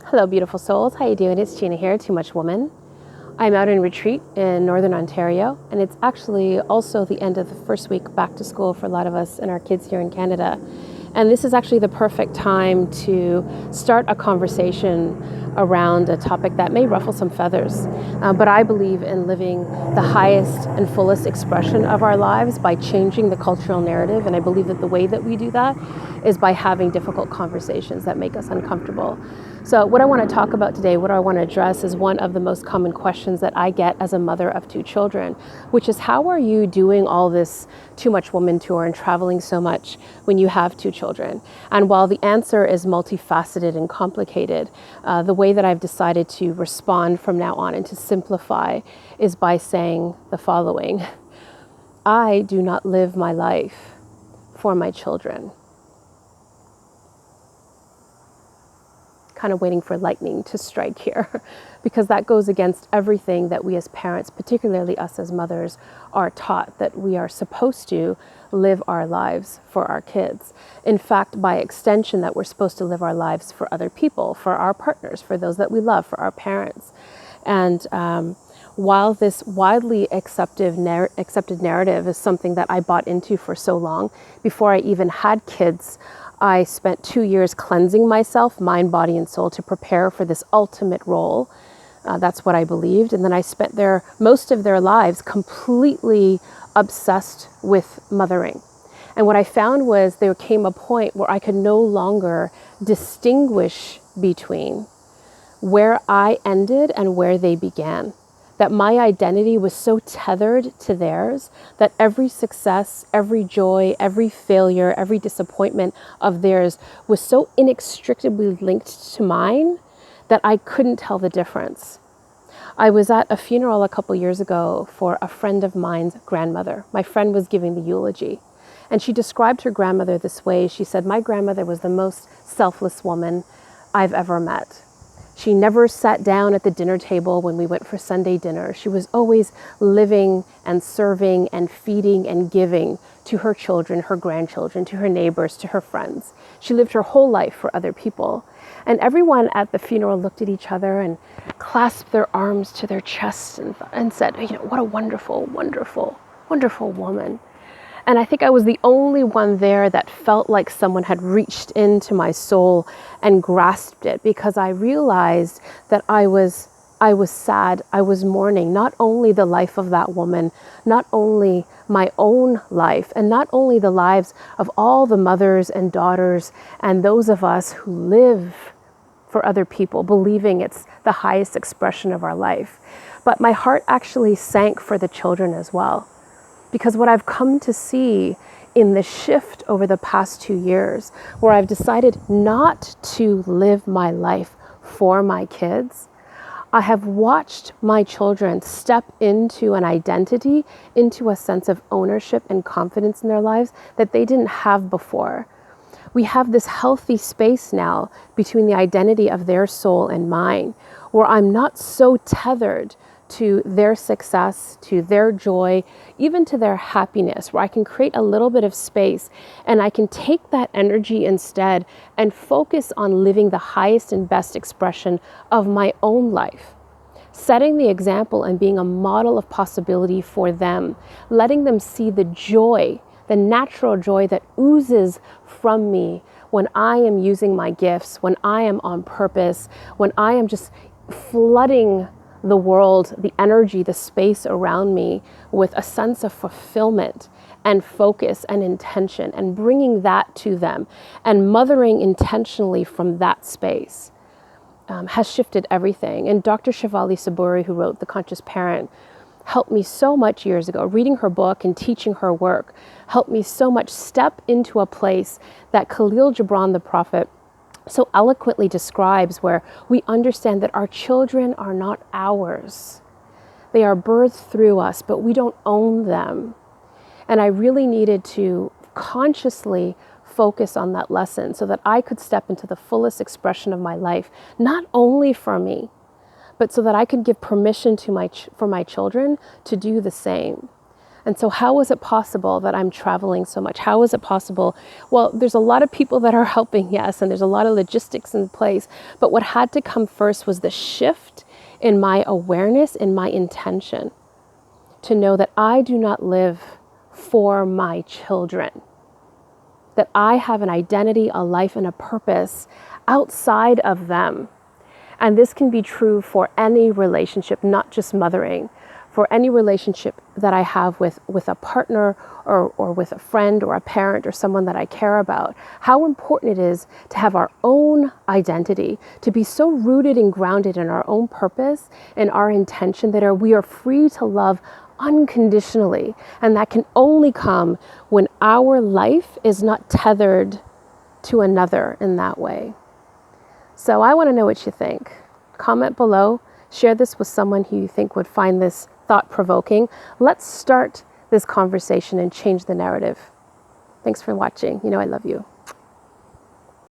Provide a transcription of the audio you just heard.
Hello, beautiful souls. How you doing? It's Gina here, Too Much Woman. I'm out in retreat in Northern Ontario, and it's actually also the end of the first week back to school for a lot of us and our kids here in Canada. And this is actually the perfect time to start a conversation around a topic that may ruffle some feathers. But I believe in living the highest and fullest expression of our lives by changing the cultural narrative. And I believe that the way that we do that is by having difficult conversations that make us uncomfortable. So what I want to talk about today, what I want to address is one of the most common questions that I get as a mother of two children, which is how are you doing all this Too Much Woman tour and traveling so much when you have two children? And while the answer is multifaceted and complicated, the way that I've decided to respond from now on and to simplify is by saying the following: I do not live my life for my children. Kind of waiting for lightning to strike here because that goes against everything that we as parents, particularly us as mothers, are taught, that we are supposed to live our lives for our kids. In fact, by extension, that we're supposed to live our lives for other people, for our partners, for those that we love, for our parents. And while this widely accepted narrative is something that I bought into for so long, before I even had kids, I spent 2 years cleansing myself, mind, body, and soul, to prepare for this ultimate role. That's what I believed. And then I spent most of their lives completely obsessed with mothering. And what I found was there came a point where I could no longer distinguish between where I ended and where they began. That my identity was so tethered to theirs that every success, every joy, every failure, every disappointment of theirs was so inextricably linked to mine that I couldn't tell the difference. I was at a funeral a couple years ago for a friend of mine's grandmother. My friend was giving the eulogy, and she described her grandmother this way. She said, "My grandmother was the most selfless woman I've ever met. She never sat down at the dinner table when we went for Sunday dinner. She was always living and serving and feeding and giving to her children, her grandchildren, to her neighbors, to her friends. She lived her whole life for other people." And everyone at the funeral looked at each other and clasped their arms to their chests and said, "What a wonderful, wonderful, wonderful woman." And I think I was the only one there that felt like someone had reached into my soul and grasped it, because I realized that I was sad, I was mourning not only the life of that woman, not only my own life, and not only the lives of all the mothers and daughters and those of us who live for other people, believing it's the highest expression of our life, but my heart actually sank for the children as well. Because what I've come to see in the shift over the past 2 years, where I've decided not to live my life for my kids, I have watched my children step into an identity, into a sense of ownership and confidence in their lives that they didn't have before. We have this healthy space now between the identity of their soul and mine, where I'm not so tethered to their success, to their joy, even to their happiness, where I can create a little bit of space and I can take that energy instead and focus on living the highest and best expression of my own life. Setting the example and being a model of possibility for them, letting them see the joy, the natural joy that oozes from me when I am using my gifts, when I am on purpose, when I am just flooding the world, the energy, the space around me with a sense of fulfillment and focus and intention, and bringing that to them and mothering intentionally from that space has shifted everything. And Dr. Shivali Saburi, who wrote The Conscious Parent, helped me so much years ago. Reading her book and teaching her work helped me so much step into a place that Khalil Gibran, the prophet, so eloquently describes, where we understand that our children are not ours. They are birthed through us, but we don't own them. And I really needed to consciously focus on that lesson so that I could step into the fullest expression of my life, not only for me, but so that I could give permission to for my children to do the same. And so how is it possible that I'm traveling so much? How is it possible? Well, there's a lot of people that are helping, yes, and there's a lot of logistics in place. But what had to come first was the shift in my awareness, in my intention, to know that I do not live for my children, that I have an identity, a life, and a purpose outside of them. And this can be true for any relationship, not just mothering, for any relationship that I have with a partner or with a friend or a parent or someone that I care about. How important it is to have our own identity, to be so rooted and grounded in our own purpose and our intention that we are free to love unconditionally. And that can only come when our life is not tethered to another in that way. So I want to know what you think. Comment below. Share this with someone who you think would find this thought-provoking. Let's start this conversation and change the narrative. Thanks for watching. You know I love you.